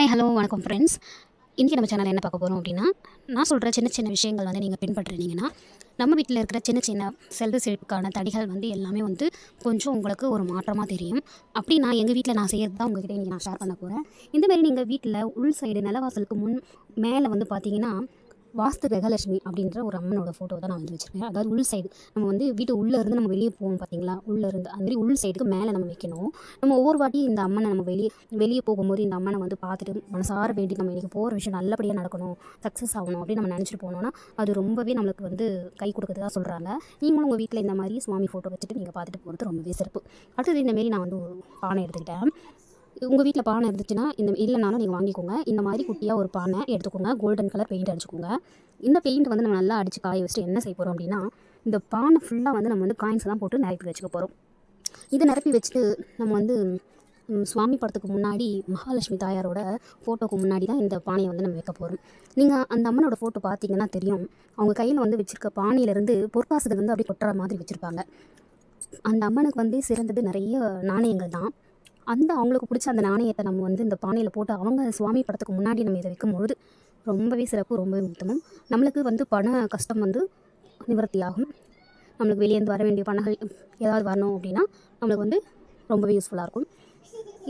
Hi hello வணக்கம் friends. இன்றைக்கி நம்ம சேனலில் என்ன பார்க்க போகிறோம் அப்படின்னா, நான் சொல்கிற சின்ன சின்ன விஷயங்கள் நீங்கள் பின்பற்றுனீங்கன்னா, நம்ம வீட்டில் இருக்கிற சின்ன சின்ன செல்வ செழிப்புக்கான தடைகள் எல்லாமே கொஞ்சம் உங்களுக்கு ஒரு மாற்றமாக தெரியும். அப்படி எங்கள் வீட்டில் நான் செய்கிறது தான் உங்ககிட்ட இன்றைக்கி நான் ஷேர் பண்ண போகிறேன். இந்தமாரி நீங்கள் வீட்டில் உள் சைடு நிலவாசலுக்கு மேலே பார்த்தீங்கன்னா, வாஸ்து கிரகலட்சுமி அப்படின்ற ஒரு அம்மனோட ஃபோட்டோ தான் நான் வச்சுருக்கேன். அதாவது உள் சைடு நம்ம வீட்டு உள்ளே இருந்து நம்ம வெளியே போவோம் பார்த்தீங்களா, உள்ளே இருந்து அதுமாரி உள் சைடுக்கு மேலே நம்ம வைக்கணும். நம்ம ஒவ்வொரு வாட்டி இந்த அம்மனை நம்ம வெளியே போகும்போது இந்த அம்மனை பார்த்துட்டு மனசார வேண்டி நம்ம இன்றைக்கி போகிற விஷயம் நல்லபடியாக நடக்கணும், சக்ஸஸ் ஆகணும் அப்படின்னு நம்ம நினச்சிட்டு போனோம்னா அது ரொம்பவே நம்மளுக்கு கை கொடுக்குறதா சொல்கிறாங்க. நீங்களும் உங்கள் வீட்டில் இந்த மாதிரி சுவாமி ஃபோட்டோ வச்சுட்டு நீங்கள் பார்த்துட்டு போகிறது ரொம்பவே சிறப்பு. அடுத்தது இந்தமாரி நான் ஒரு பானை எடுத்துக்கிட்டேன். உங்கள் வீட்டில் பானை இருந்துச்சுன்னா இல்லைனாலும் நீங்கள் வாங்கிக்கோங்க. இந்த மாதிரி குட்டியாக ஒரு பானை எடுத்துக்கோங்க. கோல்டன் கலர் பெயிண்ட் அடிச்சுக்கோங்க. இந்த பெயிண்ட் நம்ம நல்லா அடித்து காய வச்சுட்டு என்ன செய்ய போகிறோம் அப்படின்னா, இந்த பானை ஃபுல்லாக நம்ம காயின்ஸ் தான் போட்டு நிரப்பி வச்சுக்க போகிறோம். இதை நிரப்பி வச்சுட்டு நம்ம சுவாமி படத்துக்கு முன்னாடி மகாலட்சுமி தாயாரோட ஃபோட்டோக்கு முன்னாடி தான் இந்த பானையை நம்ம வைக்க போகிறோம். நீங்கள் அந்த அம்மனோட ஃபோட்டோ பார்த்தீங்கன்னா தெரியும், அவங்க கையில் வச்சுருக்க பானையிலேருந்து பொற்காசுகள் அப்படி கொட்டுற மாதிரி வச்சுருப்பாங்க. அந்த அம்மனுக்கு சிறந்தது நிறைய நாணயங்கள் தான். அவங்களுக்கு பிடிச்ச அந்த நாணயத்தை நம்ம இந்த பானையில் போட்டு அவங்க சுவாமி படத்துக்கு முன்னாடி நம்ம இதை வைக்கும்பொழுது ரொம்பவே சிறப்பு, ரொம்பவே உத்தமம். நம்மளுக்கு பண கஷ்டம் நிவர்த்தி ஆகும். நம்மளுக்கு வெளியேருந்து வர வேண்டிய பணங்கள் ஏதாவது வரணும் அப்படின்னா நம்மளுக்கு ரொம்பவே யூஸ்ஃபுல்லாக இருக்கும்.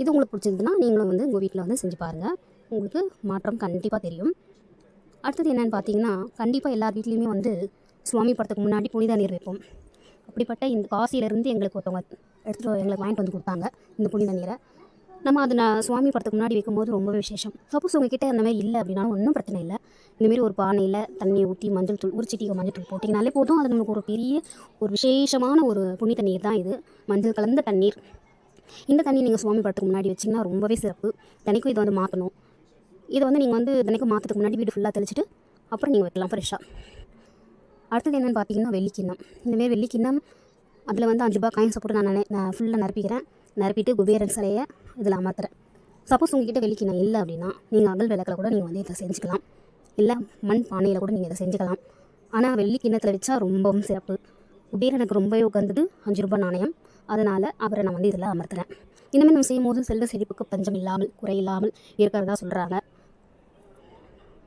இது உங்களுக்கு பிடிச்சிருந்துன்னா நீங்களும் உங்கள் வீட்டில் செஞ்சு பாருங்கள். உங்களுக்கு மாற்றம் கண்டிப்பாக தெரியும். அடுத்தது என்னென்னு பார்த்தீங்கன்னா, கண்டிப்பாக எல்லார் வீட்லேயுமே சுவாமி படத்துக்கு முன்னாடி புனித நீர் வைப்போம். அப்படிப்பட்ட இந்த காசியிலேருந்து எங்களுக்கு ஒருத்தவங்க எங்களுக்கு வாங்கிட்டு கொடுத்தாங்க இந்த புனித நீரை. நம்ம சுவாமி படத்துக்கு முன்னாடி வைக்கும்போது ரொம்பவே விசேஷம். சப்போஸ் உங்ககிட்ட அந்த மாதிரி இல்லை அப்படின்னாலும் ஒன்றும் பிரச்சனை இல்லை. இந்தமாரி ஒரு பானையில் தண்ணியை ஊற்றி மஞ்சள் தூள், ஒரு சிட்டிகை மஞ்சள் தூள் போட்டிங்கனாலே போதும். அது நமக்கு ஒரு பெரிய ஒரு விசேஷமான ஒரு புனித நீர் தான் இது. மஞ்சள் கலந்த தண்ணீர். இந்த தண்ணி நீங்கள் சுவாமி படத்துக்கு முன்னாடி வச்சிங்கன்னா ரொம்பவே சிறப்பு. தினைக்கும் இதை மாற்றணும். இதை நீங்கள் தினைக்கும் மாற்றத்துக்கு முன்னாடி வீடு ஃபுல்லாக தெளிச்சிட்டு அப்புறம் நீங்கள் வைக்கலாம் ஃப்ரெஷ்ஷாக. அடுத்தது என்னென்னு பார்த்தீங்கன்னா, வெள்ளிக்கிண்ணம். இந்தமாரி வெள்ளிக்கிண்ணம் அதில் 5 ரூபா காயின்ஸை போட்டு நான் ஃபுல்லாக நிரப்பிட்டு குபேரன் சிலையை இதில் அமர்த்துறேன். சப்போஸ் உங்கள்கிட்ட வெள்ளிக்கிண்ணம் இல்லை அப்படின்னா நீங்கள் அகல் விளக்கில் கூட நீங்கள் இதை செஞ்சுக்கலாம். இல்லை மண் பானையில் கூட நீங்கள் இதை செஞ்சுக்கலாம். ஆனால் வெள்ளிக்கிண்ணத்தில் வச்சா ரொம்பவும் சிறப்பு. குபேரனுக்கு ரொம்பவே உகந்தது 5 ரூபா நாணயம். அதனால் அவரை நான் இதில் அமர்த்துறேன். இனிமேல் நம்ம செய்யும் போது செல்வ செழிப்புக்கு பஞ்சம் இல்லாமல், குறை இல்லாமல் இருக்கிறதா சொல்கிறாங்க.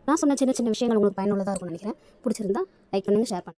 நான் சொன்ன சின்ன சின்ன விஷயங்கள் உங்களுக்கு பயனுள்ளதாக இருக்கும்னு நினைக்கிறேன். பிடிச்சிருந்தா லைக் பண்ணுங்கள், ஷேர் பண்ணுங்கள்.